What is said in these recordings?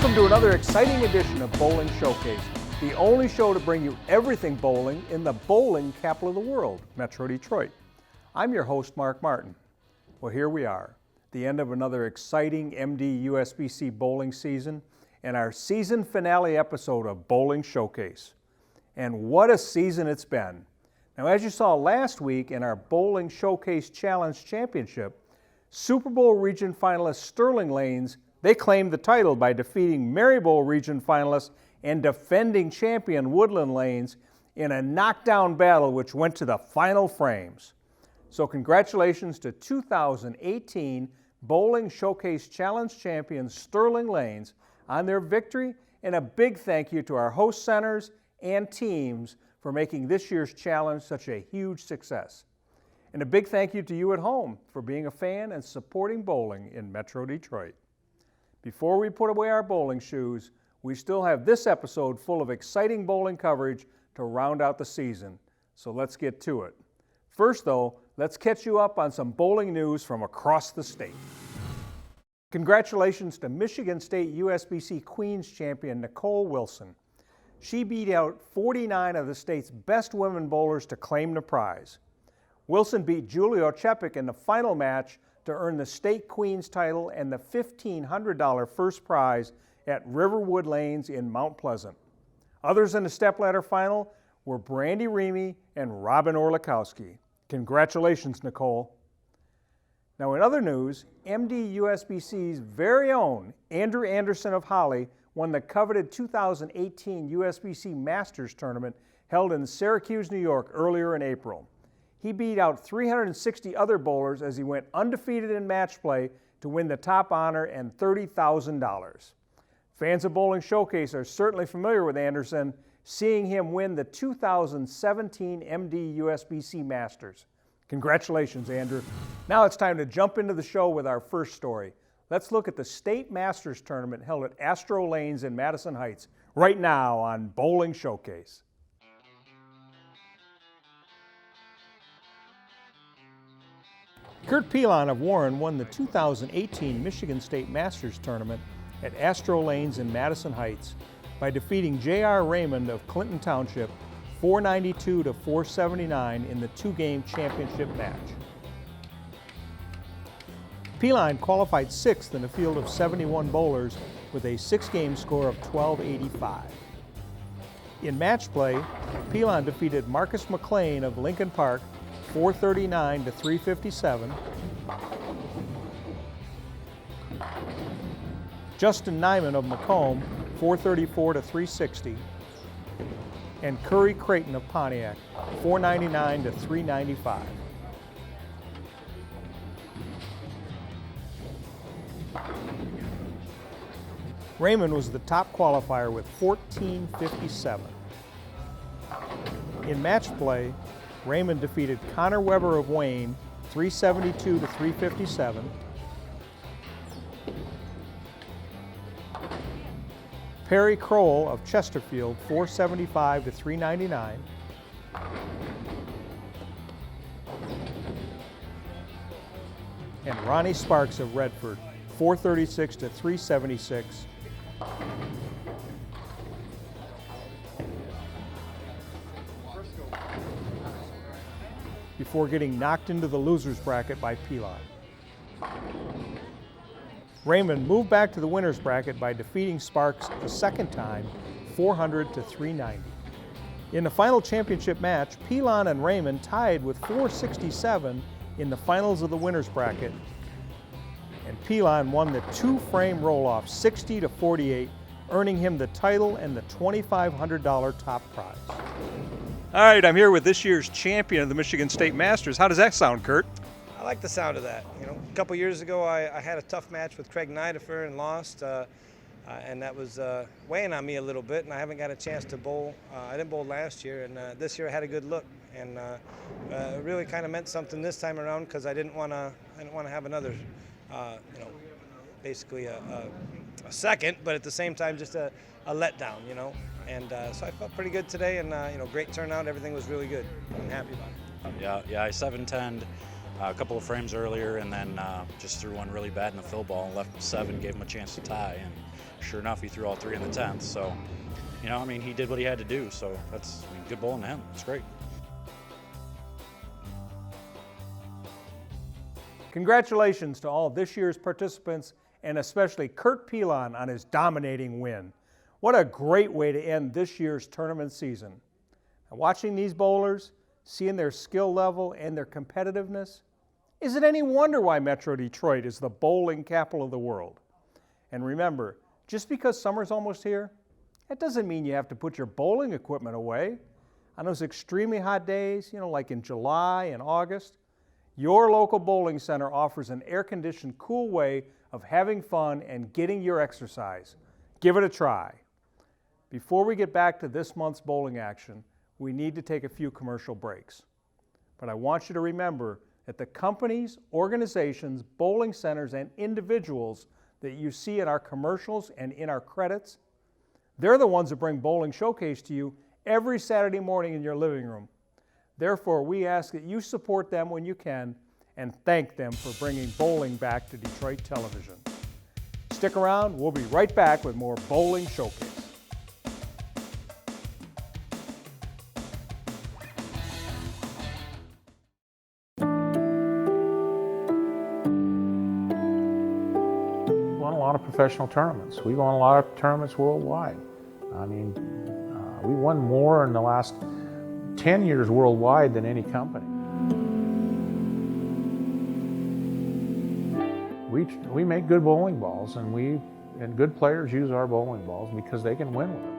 Welcome to another exciting edition of Bowling Showcase, the only show to bring you everything bowling in the bowling capital of the world, Metro Detroit. I'm your host, Mark Martin. Well, here we are, the end of another exciting MD USBC bowling season and our season finale episode of Bowling Showcase. And what a season it's been. Now, as you saw last week in our Bowling Showcase Challenge Championship, Super Bowl region finalist Sterling Lanes, they claimed the title by defeating Marybowl region finalist and defending champion Woodland Lanes in a knockdown battle which went to the final frames. So congratulations to 2018 Bowling Showcase Challenge champion Sterling Lanes on their victory, and a big thank you to our host centers and teams for making this year's challenge such a huge success. And a big thank you to you at home for being a fan and supporting bowling in Metro Detroit. Before we put away our bowling shoes, we still have this episode full of exciting bowling coverage to round out the season. So let's get to it. First though, let's catch you up on some bowling news from across the state. Congratulations to Michigan State USBC Queens champion Nicole Wilson. She beat out 49 of the state's best women bowlers to claim the prize. Wilson beat Julia Oczepik in the final match to earn the state Queens title and the $1,500 first prize at Riverwood Lanes in Mount Pleasant. Others in the stepladder final were Brandy Remy and Robin Orlikowski. Congratulations, Nicole. Now, in other news, MD USBC's very own Andrew Anderson of Holly won the coveted 2018 USBC Masters Tournament held in Syracuse, New York earlier in April. He beat out 360 other bowlers as he went undefeated in match play to win the top honor and $30,000. Fans of Bowling Showcase are certainly familiar with Anderson, seeing him win the 2017 MD USBC Masters. Congratulations, Andrew. Now it's time to jump into the show with our first story. Let's look at the State Masters Tournament held at Astro Lanes in Madison Heights right now on Bowling Showcase. Kurt Pilon of Warren won the 2018 Michigan State Masters Tournament at Astro Lanes in Madison Heights by defeating J.R. Raymond of Clinton Township 492 to 479 in the two-game championship match. Pilon qualified 6th in a field of 71 bowlers with a 6-game score of 1285. In match play, Pilon defeated Marcus McLean of Lincoln Park 439 to 357. Justin Nyman of Macomb 434 to 360. And Curry Creighton of Pontiac 499 to 395. Raymond was the top qualifier with 1457. In match play, Raymond defeated Connor Weber of Wayne 372 to 357. Perry Kroll of Chesterfield 475 to 399. And Ronnie Sparks of Redford 436 to 376. Before getting knocked into the loser's bracket by Pilon. Raymond moved back to the winner's bracket by defeating Sparks a second time, 400 to 390. In the final championship match, Pilon and Raymond tied with 467 in the finals of the winner's bracket, and Pilon won the two-frame roll-off 60 to 48, earning him the title and the $2,500 top prize. All right, I'm here with this year's champion of the Michigan State Masters. How does that sound, Kurt? I like the sound of that. You know, a couple years ago, I had a tough match with Craig Nidifer and lost, and that was weighing on me a little bit. And I haven't got a chance to bowl. I didn't bowl last year, and this year I had a good look, and it really kind of meant something this time around because I didn't want to have another, basically a second, but at the same time just a letdown, And so I felt pretty good today, and great turnout. Everything was really good. I'm happy about it. Yeah, I 7-10'd a couple of frames earlier, and then just threw one really bad in the fill ball and left 7, gave him a chance to tie. And sure enough, he threw all 3 in the 10th. So, you know, I mean, he did what he had to do. So that's, I mean, good bowling to him. It's great. Congratulations to all this year's participants, and especially Kurt Pilon on his dominating win. What a great way to end this year's tournament season. And watching these bowlers, seeing their skill level and their competitiveness, is it any wonder why Metro Detroit is the bowling capital of the world? And remember, just because summer's almost here, that doesn't mean you have to put your bowling equipment away. On those extremely hot days, like in July and August, your local bowling center offers an air-conditioned, cool way of having fun and getting your exercise. Give it a try. Before we get back to this month's bowling action, we need to take a few commercial breaks. But I want you to remember that the companies, organizations, bowling centers, and individuals that you see in our commercials and in our credits, they're the ones that bring Bowling Showcase to you every Saturday morning in your living room. Therefore, we ask that you support them when you can and thank them for bringing bowling back to Detroit television. Stick around, we'll be right back with more Bowling Showcase. A lot of professional tournaments. We've won a lot of tournaments worldwide. I mean, we won more in the last 10 years worldwide than any company. We make good bowling balls, and good players use our bowling balls because they can win with them.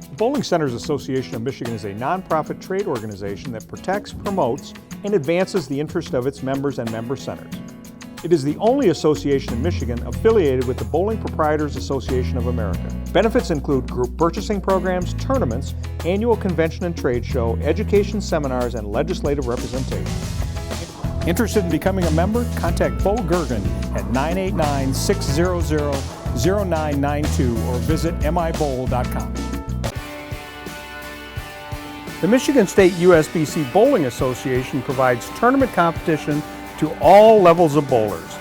The Bowling Centers Association of Michigan is a nonprofit trade organization that protects, promotes, and advances the interest of its members and member centers. It is the only association in Michigan affiliated with the Bowling Proprietors Association of America. Benefits include group purchasing programs, tournaments, annual convention and trade show, education seminars, and legislative representation. Interested in becoming a member? Contact Bo Gergen at 989-600-0992 or visit mibowl.com. The Michigan State USBC Bowling Association provides tournament competition to all levels of bowlers.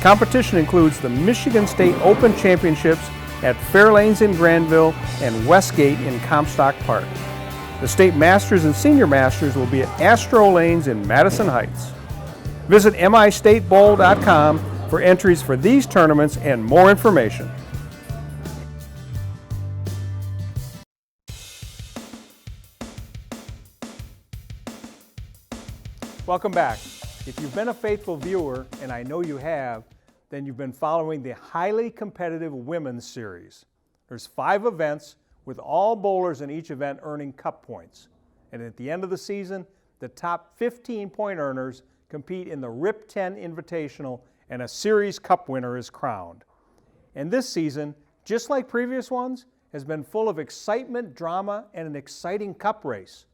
Competition includes the Michigan State Open Championships at Fairlanes in Granville and Westgate in Comstock Park. The State Masters and Senior Masters will be at Astro Lanes in Madison Heights. Visit mistatebowl.com for entries for these tournaments and more information. Welcome back. If you've been a faithful viewer, and I know you have, then you've been following the highly competitive Women's Series. There's 5 events with all bowlers in each event earning cup points. And at the end of the season, the top 15 point earners compete in the RIP 10 Invitational, and a series cup winner is crowned. And this season, just like previous ones, has been full of excitement, drama, and an exciting cup race.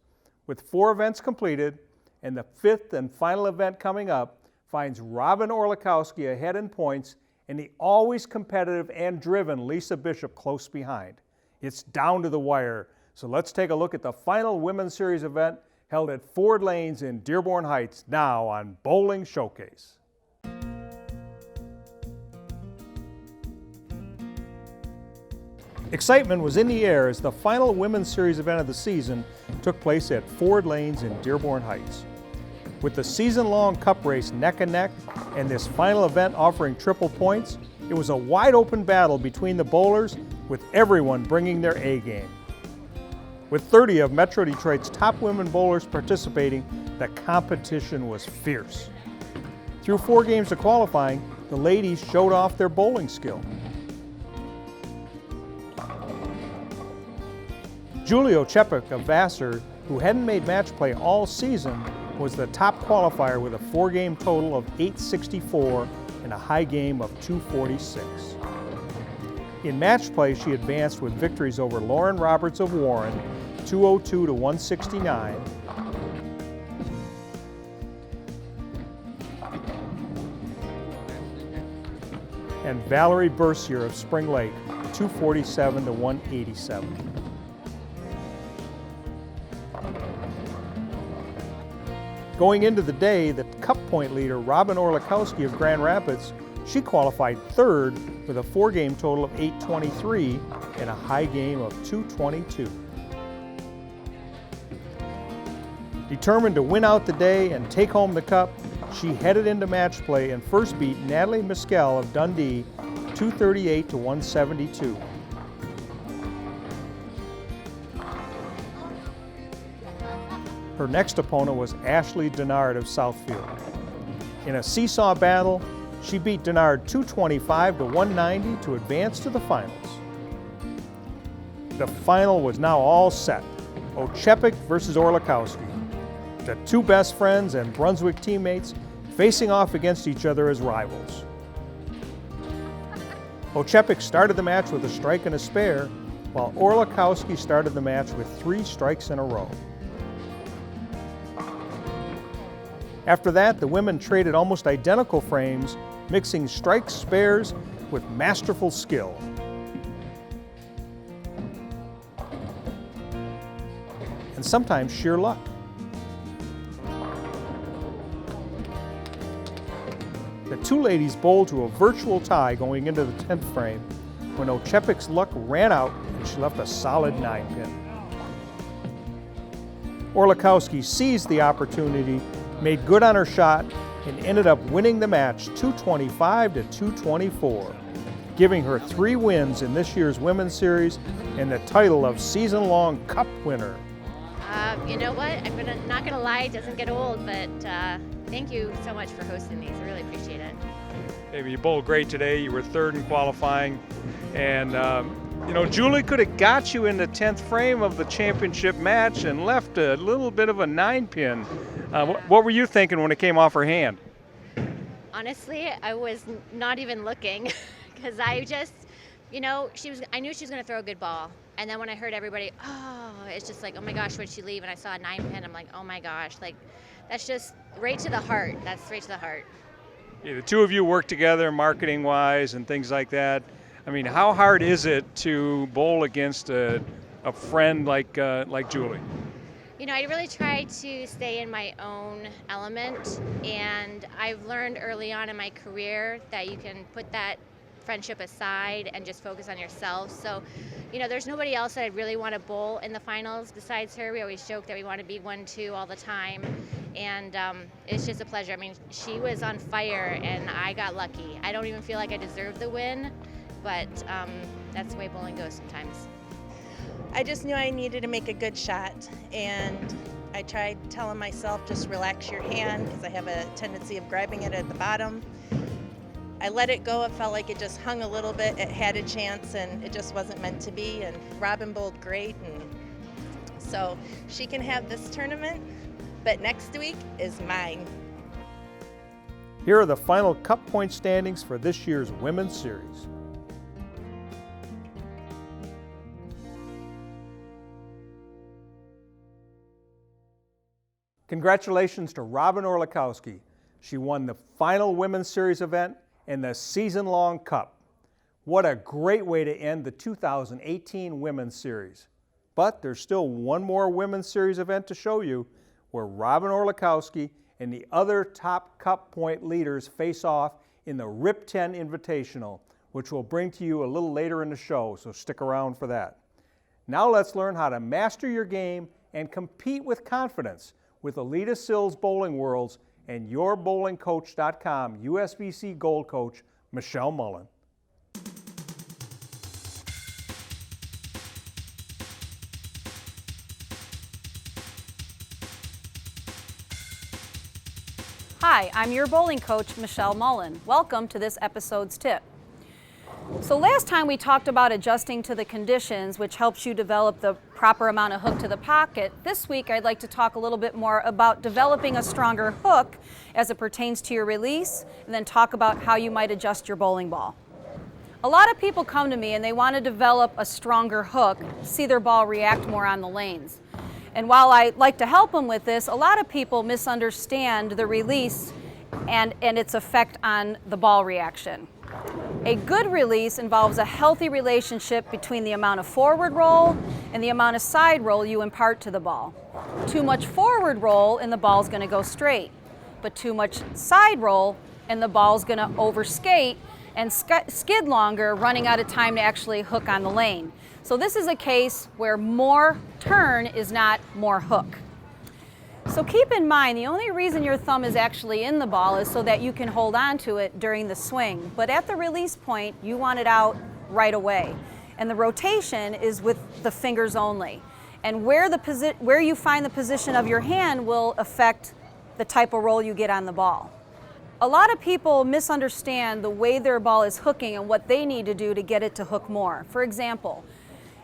With 4 events completed, and the 5th and final event coming up finds Robin Orlikowski ahead in points and the always competitive and driven Lisa Bishop close behind. It's down to the wire, so let's take a look at the final Women's Series event held at Ford Lanes in Dearborn Heights, now on Bowling Showcase. Excitement was in the air as the final Women's Series event of the season took place at Ford Lanes in Dearborn Heights. With the season-long cup race neck and neck and this final event offering triple points, it was a wide open battle between the bowlers with everyone bringing their A game. With 30 of Metro Detroit's top women bowlers participating, the competition was fierce. Through 4 games of qualifying, the ladies showed off their bowling skill. Julio Chepik of Vassar, who hadn't made match play all season, was the top qualifier with a 4-game total of 864 and a high game of 246. In match play, she advanced with victories over Lauren Roberts of Warren, 202 to 169, and Valerie Bercier of Spring Lake, 247 to 187. Going into the day, the cup point leader, Robin Orlikowski of Grand Rapids, she qualified third with a 4-game total of 823 and a high game of 222. Determined to win out the day and take home the cup, she headed into match play and first beat Natalie Mescal of Dundee 238 to 172. Her next opponent was Ashley Denard of Southfield. In a seesaw battle, she beat Denard 225 to 190 to advance to the finals. The final was now all set. Oczepik versus Orlikowski. The two best friends and Brunswick teammates facing off against each other as rivals. Oczepik started the match with a strike and a spare, while Orlikowski started the match with 3 strikes in a row. After that, the women traded almost identical frames, mixing strikes, spares with masterful skill. And sometimes sheer luck. The two ladies bowled to a virtual tie going into the 10th frame when Oczepik's luck ran out and she left a solid 9-pin. Orlikowski seized the opportunity, made good on her shot, and ended up winning the match 225 to 224, giving her 3 wins in this year's Women's Series and the title of season-long cup winner. You know what? Not gonna lie, it doesn't get old, but thank you so much for hosting these. I really appreciate it. Hey, you bowled great today. You were third in qualifying, and Julie could have got you in the 10th frame of the championship match and left a little bit of a 9-pin. What were you thinking when it came off her hand? Honestly, I was not even looking because I just, I knew she was going to throw a good ball. And then when I heard everybody, it's just like, oh my gosh, would she leave? And I saw a 9-pin, I'm like, oh my gosh, like that's just right to the heart. That's right to the heart. Yeah, the two of you work together marketing-wise and things like that. I mean, how hard is it to bowl against a friend like Julie? I really try to stay in my own element, and I've learned early on in my career that you can put that friendship aside and just focus on yourself. So, there's nobody else that I'd really want to bowl in the finals besides her. We always joke that we want to be 1-2 all the time, and it's just a pleasure. I mean, she was on fire, and I got lucky. I don't even feel like I deserved the win, but that's the way bowling goes sometimes. I just knew I needed to make a good shot, and I tried telling myself, just relax your hand, because I have a tendency of grabbing it at the bottom. I let it go. It felt like it just hung a little bit. It had a chance, and it just wasn't meant to be. And Robin bowled great, and so she can have this tournament, but next week is mine. Here are the final cup point standings for this year's Women's Series. Congratulations to Robin Orlikowski. She won the final Women's Series event and the season-long cup. What a great way to end the 2018 Women's Series. But there's still one more Women's Series event to show you where Robin Orlikowski and the other top cup point leaders face off in the RIP 10 Invitational, which we'll bring to you a little later in the show, so stick around for that. Now let's learn how to master your game and compete with confidence with Alita Sills Bowling Worlds and YourBowlingCoach.com USBC Gold Coach, Michelle Mullen. Hi, I'm your bowling coach, Michelle Mullen. Welcome to this episode's tip. So last time we talked about adjusting to the conditions, which helps you develop the proper amount of hook to the pocket. This week I'd like to talk a little bit more about developing a stronger hook as it pertains to your release, and then talk about how you might adjust your bowling ball. A lot of people come to me and they want to develop a stronger hook, see their ball react more on the lanes. And while I like to help them with this, a lot of people misunderstand the release and its effect on the ball reaction. A good release involves a healthy relationship between the amount of forward roll and the amount of side roll you impart to the ball. Too much forward roll and the ball's going to go straight, but too much side roll and the ball's going to overskate and skid longer, running out of time to actually hook on the lane. So this is a case where more turn is not more hook. So keep in mind, the only reason your thumb is actually in the ball is so that you can hold on to it during the swing. But at the release point, you want it out right away. And the rotation is with the fingers only. And where you find the position of your hand will affect the type of roll you get on the ball. A lot of people misunderstand the way their ball is hooking and what they need to do to get it to hook more. For example,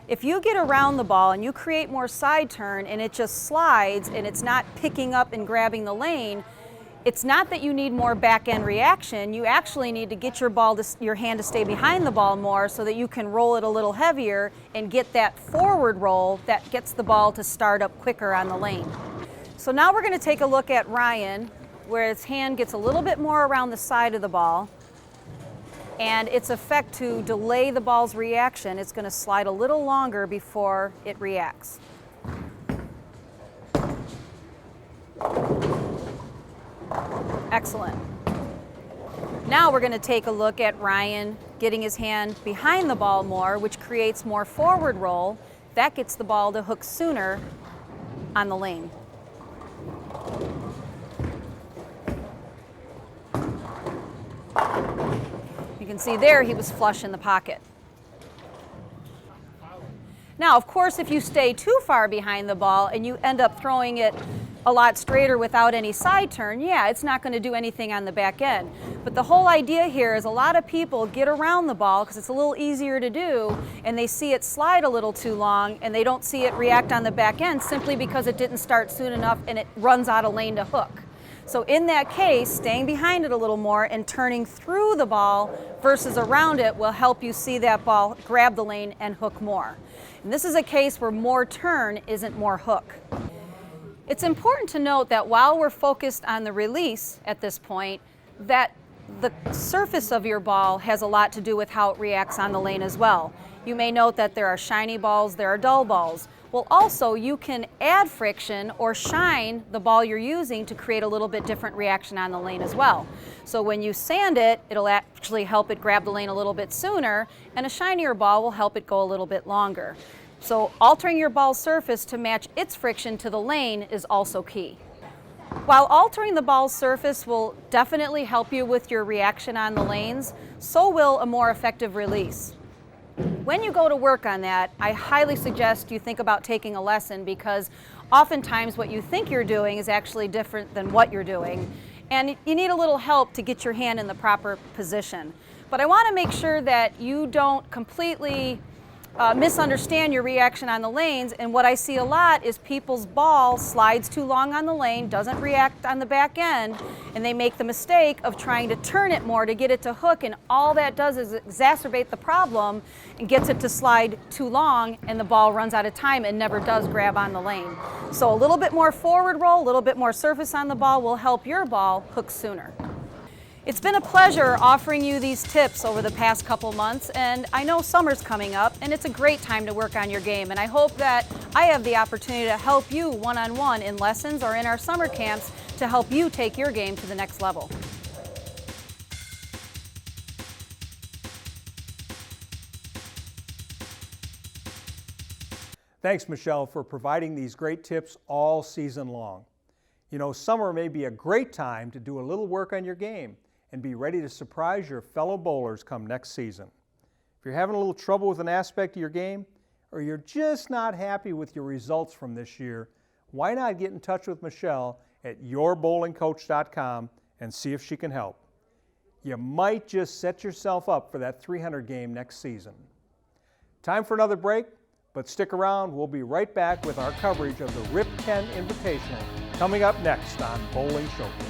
if you get around the ball and you create more side turn and it just slides and it's not picking up and grabbing the lane, it's not that you need more back end reaction. You actually need to get your hand to stay behind the ball more so that you can roll it a little heavier and get that forward roll that gets the ball to start up quicker on the lane. So now we're going to take a look at Ryan, where his hand gets a little bit more around the side of the ball. And its effect to delay the ball's reaction, it's going to slide a little longer before it reacts. Excellent. Now we're going to take a look at Ryan getting his hand behind the ball more, which creates more forward roll. That gets the ball to hook sooner on the lane. You can see there he was flush in the pocket. Now, of course, if you stay too far behind the ball and you end up throwing it a lot straighter without any side turn, yeah, it's not going to do anything on the back end. But the whole idea here is a lot of people get around the ball because it's a little easier to do, and they see it slide a little too long and they don't see it react on the back end simply because it didn't start soon enough and it runs out of lane to hook. So in that case, staying behind it a little more and turning through the ball versus around it will help you see that ball grab the lane and hook more. And this is a case where more turn isn't more hook. It's important to note that while we're focused on the release at this point, that the surface of your ball has a lot to do with how it reacts on the lane as well. You may note that there are shiny balls, there are dull balls. Well, also you can add friction or shine the ball you're using to create a little bit different reaction on the lane as well. So when you sand it, it'll actually help it grab the lane a little bit sooner, and a shinier ball will help it go a little bit longer. So altering your ball's surface to match its friction to the lane is also key. While altering the ball's surface will definitely help you with your reaction on the lanes, so will a more effective release. When you go to work on that, I highly suggest you think about taking a lesson, because oftentimes what you think you're doing is actually different than what you're doing, and you need a little help to get your hand in the proper position. But I want to make sure that you don't completely misunderstand your reaction on the lanes, and what I see a lot is people's ball slides too long on the lane, doesn't react on the back end, and they make the mistake of trying to turn it more to get it to hook, and all that does is exacerbate the problem and gets it to slide too long, and the ball runs out of time and never does grab on the lane. So a little bit more forward roll, a little bit more surface on the ball will help your ball hook sooner. It's been a pleasure offering you these tips over the past couple months, and I know summer's coming up and it's a great time to work on your game, and I hope that I have the opportunity to help you one-on-one in lessons or in our summer camps to help you take your game to the next level. Thanks, Michelle, for providing these great tips all season long. You know, summer may be a great time to do a little work on your game and be ready to surprise your fellow bowlers come next season. If you're having a little trouble with an aspect of your game, or you're just not happy with your results from this year, why not get in touch with Michelle at yourbowlingcoach.com and see if she can help. You might just set yourself up for that 300 game next season. Time for another break, but stick around. We'll be right back with our coverage of the RIP 10 Invitational coming up next on Bowling Showcase.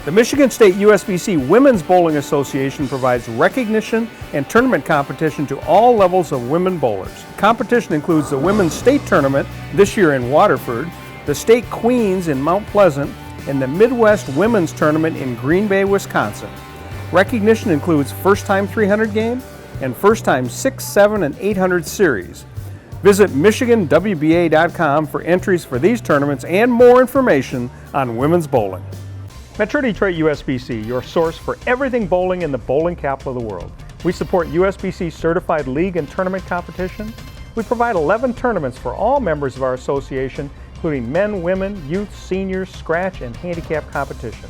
The Michigan State USBC Women's Bowling Association provides recognition and tournament competition to all levels of women bowlers. Competition includes the Women's State Tournament this year in Waterford, the State Queens in Mount Pleasant, in the Midwest Women's Tournament in Green Bay, Wisconsin. Recognition includes first-time 300 game and first-time 6, 7, and 800 series. Visit MichiganWBA.com for entries for these tournaments and more information on women's bowling. Metro Detroit USBC, your source for everything bowling in the bowling capital of the world. We support USBC certified league and tournament competition. We provide 11 tournaments for all members of our association, including men, women, youth, seniors, scratch, and handicap competition.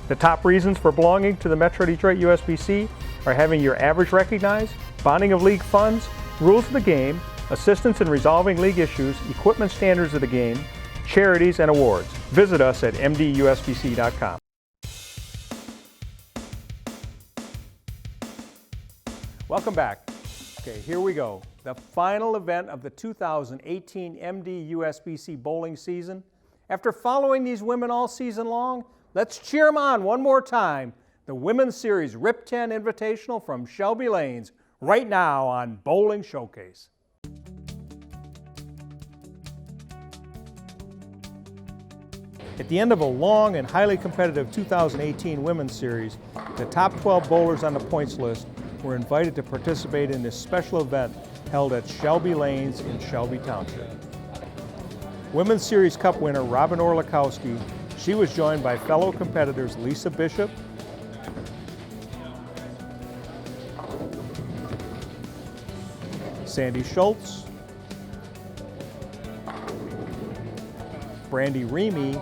The top reasons for belonging to the Metro Detroit USBC are having your average recognized, bonding of league funds, rules of the game, assistance in resolving league issues, equipment standards of the game, charities, and awards. Visit us at mdusbc.com. Welcome back. Okay, here we go. The final event of the 2018 MD USBC bowling season. After following these women all season long, let's cheer them on one more time. The Women's Series RIP 10 Invitational from Shelby Lanes, right now on Bowling Showcase. At the end of a long and highly competitive 2018 Women's Series, the top 12 bowlers on the points list were invited to participate in this special event held at Shelby Lanes in Shelby Township. Women's Series Cup winner Robin Orlikowski, she was joined by fellow competitors Lisa Bishop, Sandy Schultz, Brandy Remy,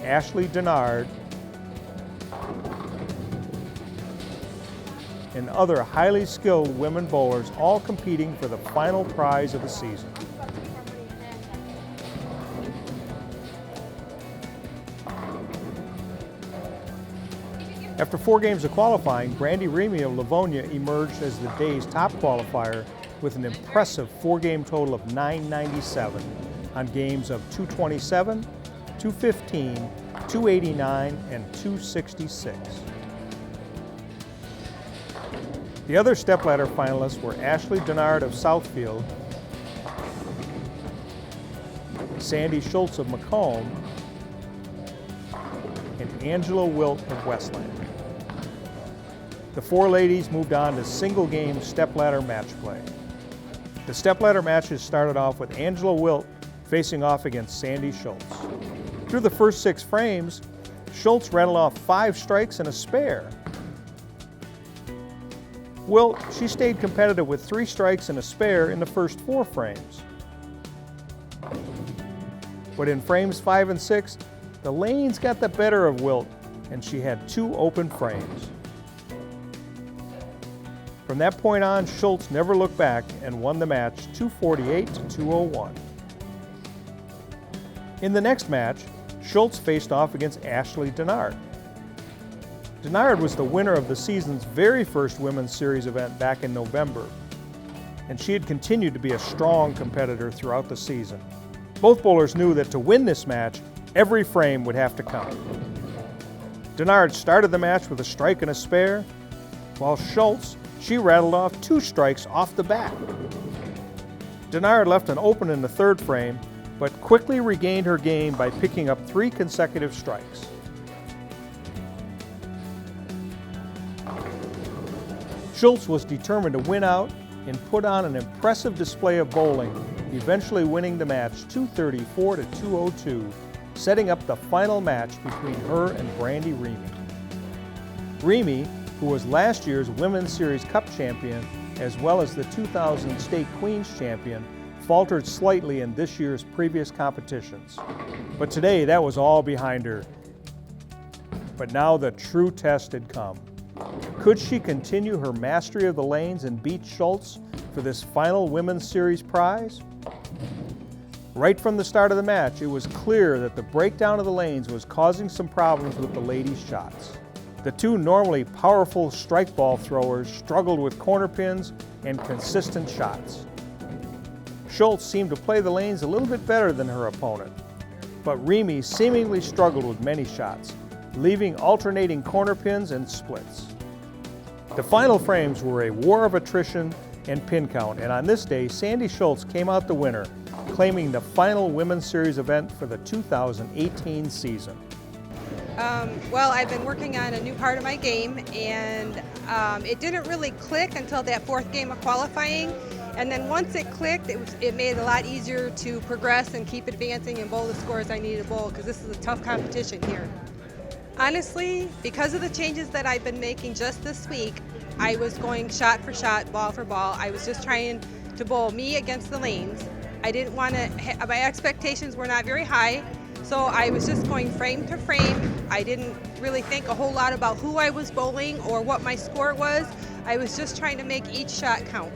Ashley Denard, and other highly skilled women bowlers, all competing for the final prize of the season. After 4 games of qualifying, Brandy Remy of Livonia emerged as the day's top qualifier with an impressive 4-game total of 997 on games of 227, 215, 289, and 266. The other stepladder finalists were Ashley Denard of Southfield, Sandy Schultz of Macomb, and Angela Wilt of Westland. The 4 ladies moved on to single-game stepladder match play. The stepladder matches started off with Angela Wilt facing off against Sandy Schultz. Through the first 6 frames, Schultz rattled off 5 strikes and a spare. Wilt, she stayed competitive with 3 strikes and a spare in the first 4 frames. But in frames 5 and 6, the lanes got the better of Wilt, and she had 2 open frames. From that point on, Schultz never looked back and won the match 248 to 201. In the next match, Schultz faced off against Ashley Denard. Denard was the winner of the season's very first Women's Series event back in November, and she had continued to be a strong competitor throughout the season. Both bowlers knew that to win this match, every frame would have to count. Denard started the match with a strike and a spare, while Schultz, she rattled off 2 strikes off the bat. Denard left an open in the 3rd frame, but quickly regained her game by picking up 3 consecutive strikes. Schultz was determined to win out and put on an impressive display of bowling, eventually winning the match 234 to 202, setting up the final match between her and Brandy Remy. Remy, who was last year's Women's Series Cup champion as well as the 2000 State Queens champion, faltered slightly in this year's previous competitions. But today that was all behind her. But now the true test had come. Could she continue her mastery of the lanes and beat Schultz for this final Women's Series prize? Right from the start of the match, it was clear that the breakdown of the lanes was causing some problems with the ladies' shots. The 2 normally powerful strike ball throwers struggled with corner pins and consistent shots. Schultz seemed to play the lanes a little bit better than her opponent, but Remy seemingly struggled with many shots, leaving alternating corner pins and splits. The final frames were a war of attrition and pin count, and on this day, Sandy Schultz came out the winner, claiming the final Women's Series event for the 2018 season. Well, I've been working on a new part of my game, and it didn't really click until that fourth game of qualifying. And then once it clicked, it made it a lot easier to progress and keep advancing and bowl the scores I needed to bowl, because this is a tough competition here. Honestly, because of the changes that I've been making just this week, I was going shot for shot, ball for ball. I was just trying to bowl me against the lanes. I didn't want to, my expectations were not very high, so I was just going frame to frame. I didn't really think a whole lot about who I was bowling or what my score was. I was just trying to make each shot count.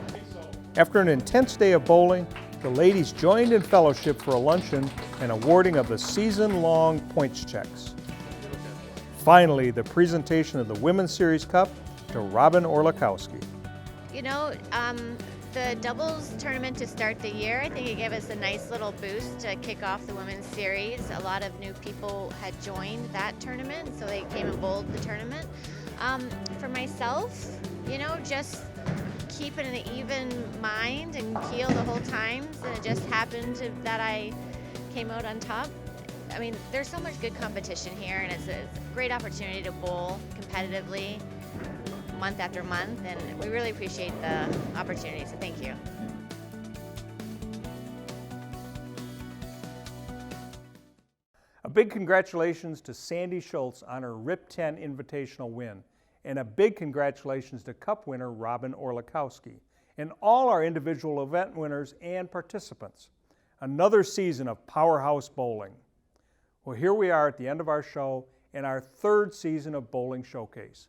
After an intense day of bowling, the ladies joined in fellowship for a luncheon and awarding of the season-long points checks. Finally, the presentation of the Women's Series Cup to Robin Orlikowski. You know, the doubles tournament to start the year, I think it gave us a nice little boost to kick off the Women's Series. A lot of new people had joined that tournament, so they came and bowled the tournament. For myself, you know, just keeping an even mind and keel the whole times, and it just happened that I came out on top. I mean, there's so much good competition here, and it's a great opportunity to bowl competitively month after month, and we really appreciate the opportunity, so thank you. A big congratulations to Sandy Schultz on her RIP 10 Invitational win, and a big congratulations to Cup winner Robin Orlikowski, and all our individual event winners and participants. Another season of powerhouse bowling. Well, here we are at the end of our show in our third season of Bowling Showcase.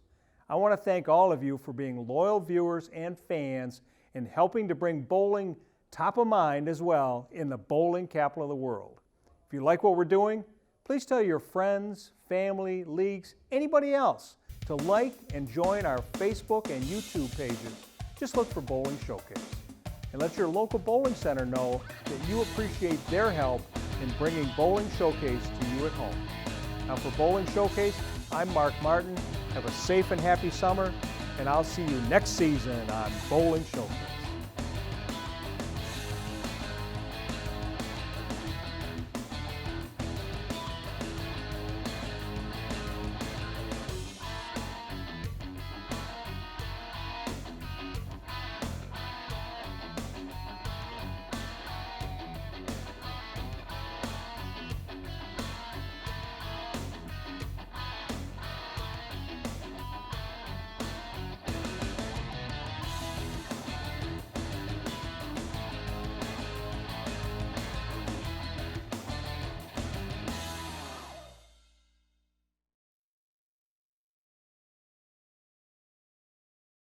I want to thank all of you for being loyal viewers and fans and helping to bring bowling top of mind as well in the bowling capital of the world. If you like what we're doing, please tell your friends, family, leagues, anybody else to like and join our Facebook and YouTube pages. Just look for Bowling Showcase. And let your local bowling center know that you appreciate their help in bringing Bowling Showcase to you at home. Now for Bowling Showcase, I'm Mark Martin. Have a safe and happy summer, and I'll see you next season on Bowling Showcase.